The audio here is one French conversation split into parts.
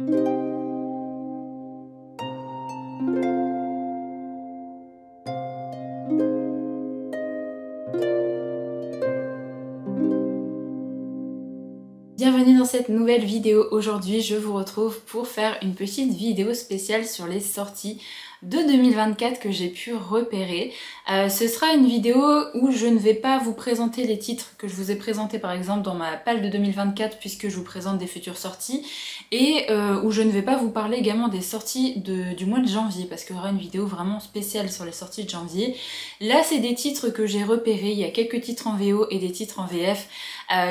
Bienvenue dans cette nouvelle vidéo. Aujourd'hui, je vous retrouve pour faire une petite vidéo spéciale sur les sorties de 2024 que j'ai pu repérer. Ce sera une vidéo où je ne vais pas vous présenter les titres que je vous ai présentés par exemple dans ma page de 2024 puisque je vous présente des futures sorties et où je ne vais pas vous parler également des sorties du mois de janvier parce qu'il y aura une vidéo vraiment spéciale sur les sorties de janvier. Là, c'est des titres que j'ai repérés. Il y a quelques titres en VO et des titres en VF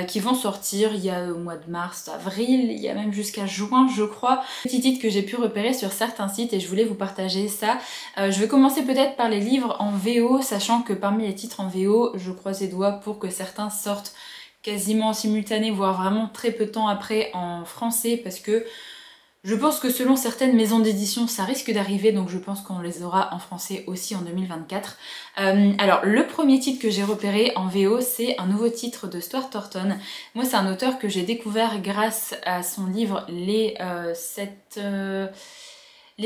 qui vont sortir. Il y a au mois de mars, avril, il y a même jusqu'à juin je crois. Petits titres que j'ai pu repérer sur certains sites et je voulais vous partager ça. Je vais commencer peut-être par les livres en VO, sachant que parmi les titres en VO, je croise les doigts pour que certains sortent quasiment en simultané, voire vraiment très peu de temps après en français, parce que je pense que selon certaines maisons d'édition, ça risque d'arriver, donc je pense qu'on les aura en français aussi en 2024. Alors, le premier titre que j'ai repéré en VO, c'est un nouveau titre de Stuart Thornton. Moi, c'est un auteur que j'ai découvert grâce à son livre Les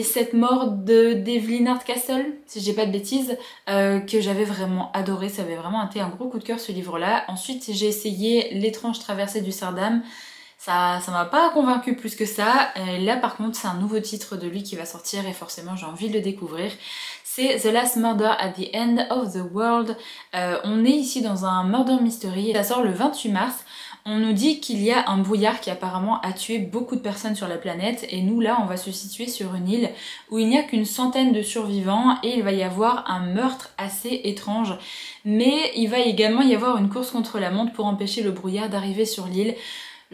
7 morts d'Evelyn Hardcastle, si je dis pas de bêtises, que j'avais vraiment adoré. Ça avait vraiment été un gros coup de cœur ce livre-là. Ensuite, j'ai essayé L'étrange traversée du Sardam. Ça m'a pas convaincu plus que ça. Là par contre c'est un nouveau titre de lui qui va sortir et forcément j'ai envie de le découvrir. C'est The Last Murder at the End of the World. On est ici dans un murder mystery. Ça sort le 28 mars. On nous dit qu'il y a un brouillard qui apparemment a tué beaucoup de personnes sur la planète et nous là on va se situer sur une île où il n'y a qu'une centaine de survivants et il va y avoir un meurtre assez étrange. Mais il va également y avoir une course contre la montre pour empêcher le brouillard d'arriver sur l'île.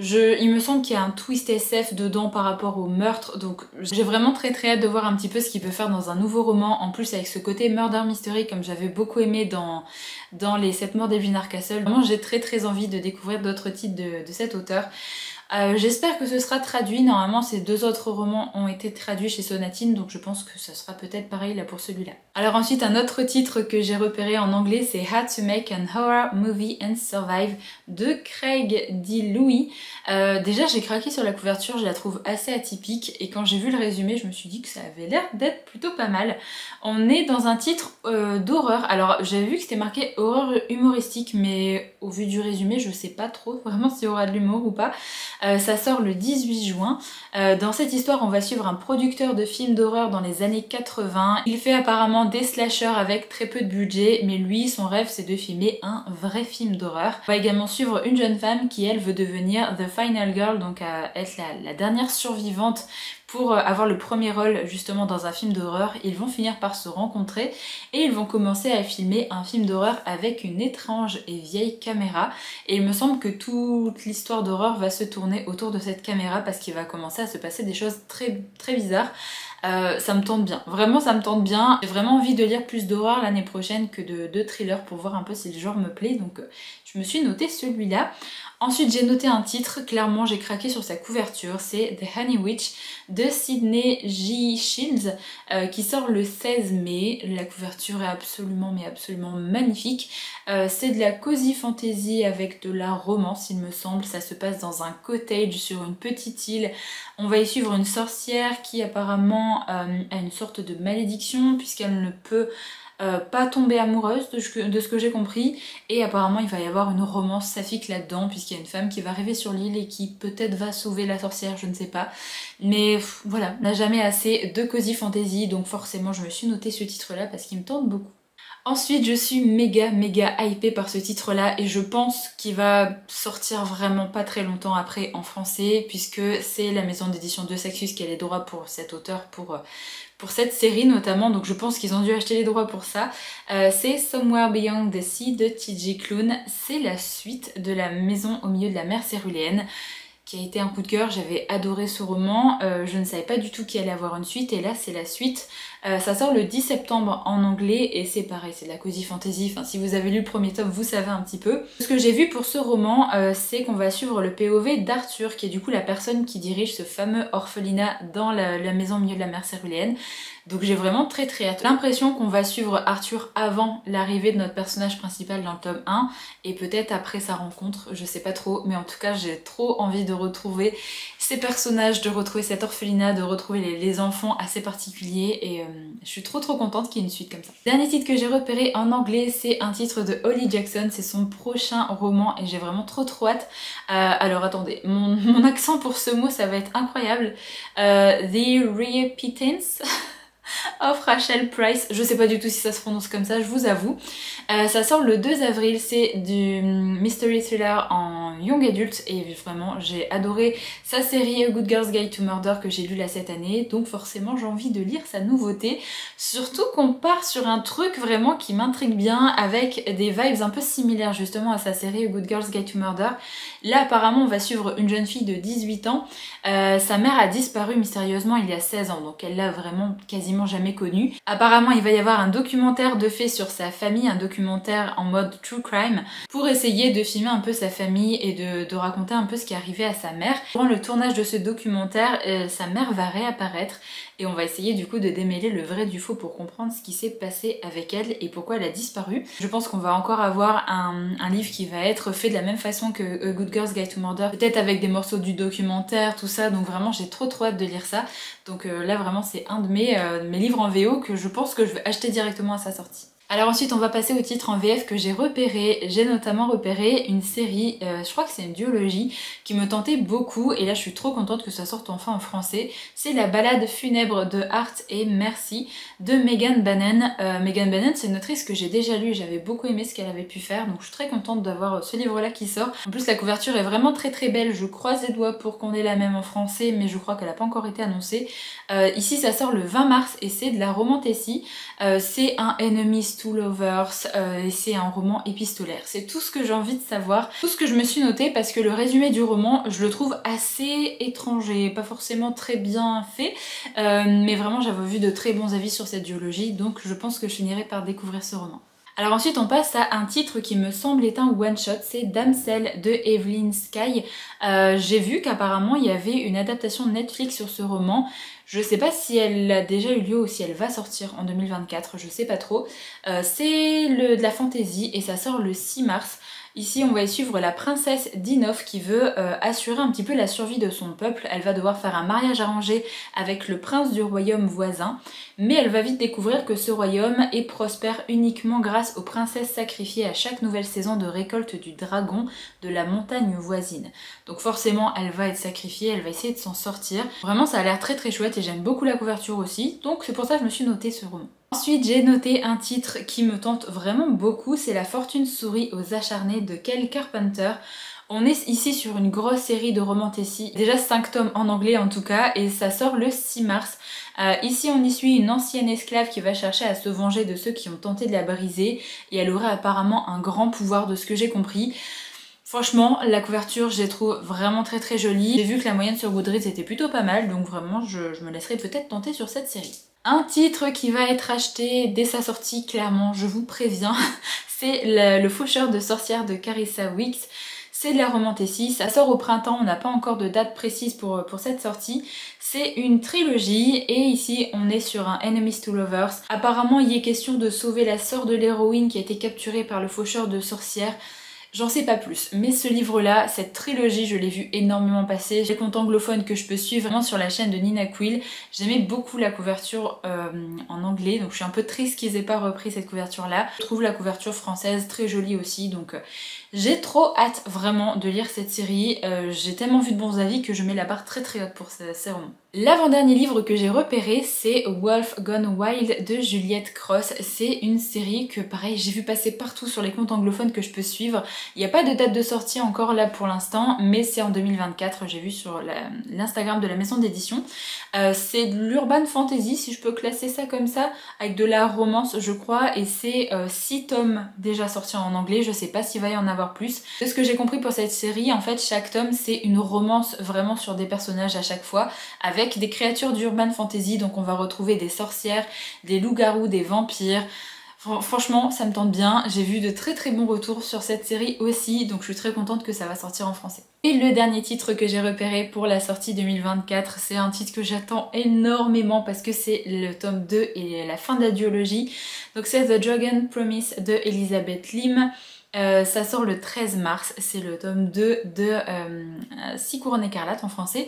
Il me semble qu'il y a un twist SF dedans par rapport au meurtre, donc j'ai vraiment très hâte de voir un petit peu ce qu'il peut faire dans un nouveau roman, en plus avec ce côté murder mystery comme j'avais beaucoup aimé dans les 7 morts d'Evelyn Hardcastle. Vraiment j'ai très envie de découvrir d'autres titres de cet auteur. J'espère que ce sera traduit. Normalement ces 2 autres romans ont été traduits chez Sonatine, donc je pense que ça sera peut-être pareil là pour celui-là. Alors ensuite un autre titre que j'ai repéré en anglais, c'est How to Make an Horror Movie and Survive de Craig D. Louis. Déjà j'ai craqué sur la couverture, je la trouve assez atypique et quand j'ai vu le résumé je me suis dit que ça avait l'air d'être plutôt pas mal. On est dans un titre d'horreur. Alors j'avais vu que c'était marqué horreur humoristique mais au vu du résumé je sais pas trop vraiment s'il y aura de l'humour ou pas. Ça sort le 18 juin. Dans cette histoire, on va suivre un producteur de films d'horreur dans les années 80. Il fait apparemment des slashers avec très peu de budget, mais lui, son rêve, c'est de filmer un vrai film d'horreur. On va également suivre une jeune femme qui, elle, veut devenir The Final Girl, donc être la dernière survivante pour avoir le premier rôle justement dans un film d'horreur. Ils vont finir par se rencontrer et ils vont commencer à filmer un film d'horreur avec une étrange et vieille caméra. Et il me semble que toute l'histoire d'horreur va se tourner autour de cette caméra parce qu'il va commencer à se passer des choses très bizarres. Ça me tente bien, vraiment ça me tente bien. J'ai vraiment envie de lire plus d'horreur l'année prochaine que de thriller pour voir un peu si le genre me plaît, donc je me suis noté celui-là. Ensuite j'ai noté un titre, clairement j'ai craqué sur sa couverture, c'est The Honey Witch de Sydney J. Shields qui sort le 16 mai. La couverture est absolument magnifique. C'est de la cozy fantasy avec de la romance il me semble, ça se passe dans un cottage sur une petite île. On va y suivre une sorcière qui apparemment a une sorte de malédiction puisqu'elle ne peut pas tomber amoureuse de ce que j'ai compris et apparemment il va y avoir une romance saphique là-dedans puisqu'il y a une femme qui va arriver sur l'île et qui peut-être va sauver la sorcière, je ne sais pas, mais voilà, on n'a jamais assez de cozy fantasy donc forcément je me suis noté ce titre là parce qu'il me tente beaucoup. Ensuite je suis méga hypée par ce titre là et je pense qu'il va sortir vraiment pas très longtemps après en français puisque c'est la maison d'édition de Saxus qui a les droits pour cet auteur, pour cette série notamment, donc je pense qu'ils ont dû acheter les droits pour ça. C'est Somewhere Beyond the Sea de T.J. Klune. C'est la suite de La maison au milieu de la mer céruléenne, qui a été un coup de cœur. J'avais adoré ce roman, je ne savais pas du tout qu'il allait avoir une suite et là c'est la suite. Ça sort le 10 septembre en anglais et c'est pareil, c'est de la cozy fantasy, enfin si vous avez lu le premier tome vous savez un petit peu. Ce que j'ai vu pour ce roman c'est qu'on va suivre le POV d'Arthur qui est du coup la personne qui dirige ce fameux orphelinat dans la maison au milieu de la mer céruléenne. Donc j'ai vraiment très hâte. L'impression qu'on va suivre Arthur avant l'arrivée de notre personnage principal dans le tome 1 et peut-être après sa rencontre, je sais pas trop, mais en tout cas j'ai trop envie de retrouver ces personnages, de retrouver cet orphelinat, de retrouver les enfants assez particuliers et je suis trop contente qu'il y ait une suite comme ça. Dernier titre que j'ai repéré en anglais, c'est un titre de Holly Jackson, c'est son prochain roman et j'ai vraiment trop hâte. Alors attendez, mon accent pour ce mot ça va être incroyable. The Reappearance of Rachel Price, je sais pas du tout si ça se prononce comme ça, je vous avoue. Ça sort le 2 avril, c'est du mystery thriller en young adult et vraiment j'ai adoré sa série A Good Girl's Guide to Murder que j'ai lu là cette année, donc forcément j'ai envie de lire sa nouveauté, surtout qu'on part sur un truc vraiment qui m'intrigue bien avec des vibes un peu similaires justement à sa série A Good Girl's Guide to Murder. Là apparemment on va suivre une jeune fille de 18 ans, sa mère a disparu mystérieusement il y a 16 ans, donc elle l'a vraiment quasiment jamais connue. Apparemment il va y avoir un documentaire de fait sur sa famille, un documentaire en mode true crime, pour essayer de filmer un peu sa famille et de raconter un peu ce qui est arrivé à sa mère. Durant le tournage de ce documentaire, sa mère va réapparaître et on va essayer du coup de démêler le vrai du faux pour comprendre ce qui s'est passé avec elle et pourquoi elle a disparu. Je pense qu'on va encore avoir un livre qui va être fait de la même façon que A Good Girl's Guide to Murder, peut-être avec des morceaux du documentaire, tout ça, donc vraiment j'ai trop hâte de lire ça. Donc là vraiment c'est un de mes livres en VO que je pense que je vais acheter directement à sa sortie. Alors ensuite on va passer au titre en VF que j'ai repéré. J'ai notamment repéré une série, je crois que c'est une duologie, qui me tentait beaucoup et là je suis trop contente que ça sorte enfin en français. C'est La Ballade funèbre de Art et Merci de Megan Bannon. Megan Bannon c'est une autrice que j'ai déjà lue, j'avais beaucoup aimé ce qu'elle avait pu faire, donc je suis très contente d'avoir ce livre là qui sort. En plus la couverture est vraiment très belle, je croise les doigts pour qu'on ait la même en français mais je crois qu'elle n'a pas encore été annoncée. Ici ça sort le 20 mars et c'est de la romantasy. C'est un Enemies to Lovers et c'est un roman épistolaire. C'est tout ce que j'ai envie de savoir, tout ce que je me suis noté parce que le résumé du roman je le trouve assez étranger, pas forcément très bien fait, mais vraiment j'avais vu de très bons avis sur cette duologie donc je pense que je finirai par découvrir ce roman. Alors ensuite on passe à un titre qui me semble être un one-shot, c'est Damsel de Evelyn Sky. J'ai vu qu'apparemment il y avait une adaptation Netflix sur ce roman. Je sais pas si elle a déjà eu lieu ou si elle va sortir en 2024, je sais pas trop. C'est de la fantasy et ça sort le 6 mars. Ici on va y suivre la princesse Dinov qui veut assurer un petit peu la survie de son peuple. Elle va devoir faire un mariage arrangé avec le prince du royaume voisin, mais elle va vite découvrir que ce royaume est prospère uniquement grâce aux princesses sacrifiées à chaque nouvelle saison de récolte du dragon de la montagne voisine. Donc forcément elle va être sacrifiée, elle va essayer de s'en sortir. Vraiment ça a l'air très chouette et j'aime beaucoup la couverture aussi, donc c'est pour ça que je me suis noté ce roman. Ensuite j'ai noté un titre qui me tente vraiment beaucoup, c'est La fortune sourit aux acharnés de Kel Carpenter. On est ici sur une grosse série de romantasy, déjà 5 tomes en anglais en tout cas, et ça sort le 6 mars. Ici on y suit une ancienne esclave qui va chercher à se venger de ceux qui ont tenté de la briser, et elle aurait apparemment un grand pouvoir de ce que j'ai compris. Franchement, la couverture, je les trouve vraiment très jolie. J'ai vu que la moyenne sur Goodreads était plutôt pas mal, donc vraiment, je me laisserai peut-être tenter sur cette série. Un titre qui va être acheté dès sa sortie, clairement, je vous préviens, c'est Le Faucheur de sorcières de Carissa Wicks. C'est de la romantasy, ça sort au printemps, on n'a pas encore de date précise pour cette sortie. C'est une trilogie et ici on est sur un Enemies to Lovers. Apparemment il y est question de sauver la sœur de l'héroïne qui a été capturée par le faucheur de sorcières. J'en sais pas plus, mais ce livre-là, cette trilogie, je l'ai vu énormément passer. J'ai le compte anglophone que je peux suivre vraiment sur la chaîne de Nina Quill. J'aimais beaucoup la couverture en anglais, donc je suis un peu triste qu'ils aient pas repris cette couverture-là. Je trouve la couverture française très jolie aussi, donc j'ai trop hâte vraiment de lire cette série. J'ai tellement vu de bons avis que je mets la barre très haute pour ces romans. L'avant-dernier livre que j'ai repéré, c'est Wolf Gone Wild de Juliette Cross. C'est une série que pareil, j'ai vu passer partout sur les comptes anglophones que je peux suivre. Il n'y a pas de date de sortie encore là pour l'instant, mais c'est en 2024, j'ai vu sur l'Instagram de la maison d'édition. C'est de l'urban fantasy, si je peux classer ça comme ça, avec de la romance je crois, et c'est 6 tomes déjà sortis en anglais, je sais pas s'il va y en avoir plus. De ce que j'ai compris pour cette série, en fait chaque tome c'est une romance vraiment sur des personnages à chaque fois, avec des créatures d'urban fantasy, donc on va retrouver des sorcières, des loups-garous, des vampires. Franchement ça me tente bien, j'ai vu de très bons retours sur cette série aussi, donc je suis très contente que ça va sortir en français. Et le dernier titre que j'ai repéré pour la sortie 2024, c'est un titre que j'attends énormément parce que c'est le tome 2 et la fin de la duologie. Donc c'est The Dragon Promise de Elizabeth Lim. Ça sort le 13 mars, c'est le tome 2 de 6 couronnes écarlates en français.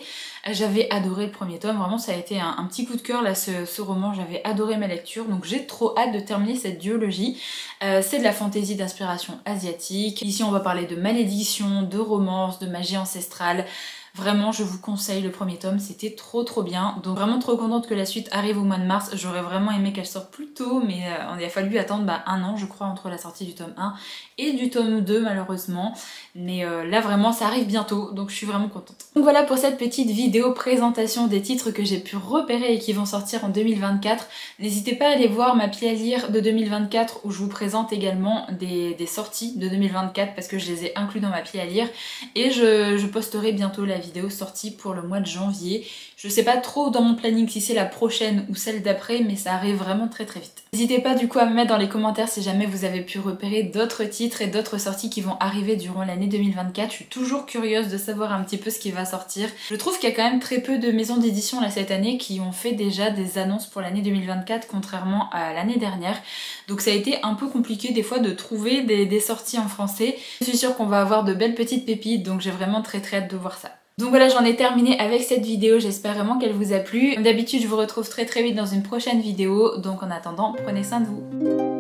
J'avais adoré le premier tome, vraiment ça a été un petit coup de cœur là ce roman, j'avais adoré ma lecture, donc j'ai trop hâte de terminer cette duologie. C'est de la fantaisie d'inspiration asiatique. Ici on va parler de malédiction, de romance, de magie ancestrale. Vraiment, je vous conseille le premier tome, c'était trop bien. Donc vraiment trop contente que la suite arrive au mois de mars. J'aurais vraiment aimé qu'elle sorte plus tôt, mais il a fallu attendre un an, je crois, entre la sortie du tome 1 et du tome 2, malheureusement. Mais là, vraiment, ça arrive bientôt, donc je suis vraiment contente. Donc voilà pour cette petite vidéo présentation des titres que j'ai pu repérer et qui vont sortir en 2024. N'hésitez pas à aller voir ma pile à lire de 2024 où je vous présente également des sorties de 2024 parce que je les ai inclus dans ma pile à lire. Et je posterai bientôt la vidéo sortie pour le mois de janvier. Je sais pas trop dans mon planning si c'est la prochaine ou celle d'après, mais ça arrive vraiment très vite. N'hésitez pas du coup à me mettre dans les commentaires si jamais vous avez pu repérer d'autres titres et d'autres sorties qui vont arriver durant l'année 2024. Je suis toujours curieuse de savoir un petit peu ce qui va sortir. Je trouve qu'il y a quand même très peu de maisons d'édition là cette année qui ont fait déjà des annonces pour l'année 2024 contrairement à l'année dernière. Donc ça a été un peu compliqué des fois de trouver des sorties en français. Je suis sûre qu'on va avoir de belles petites pépites, donc j'ai vraiment très hâte de voir ça. Donc voilà, j'en ai terminé avec cette vidéo, j'espère vraiment qu'elle vous a plu. Comme d'habitude, je vous retrouve très vite dans une prochaine vidéo, donc en attendant, prenez soin de vous.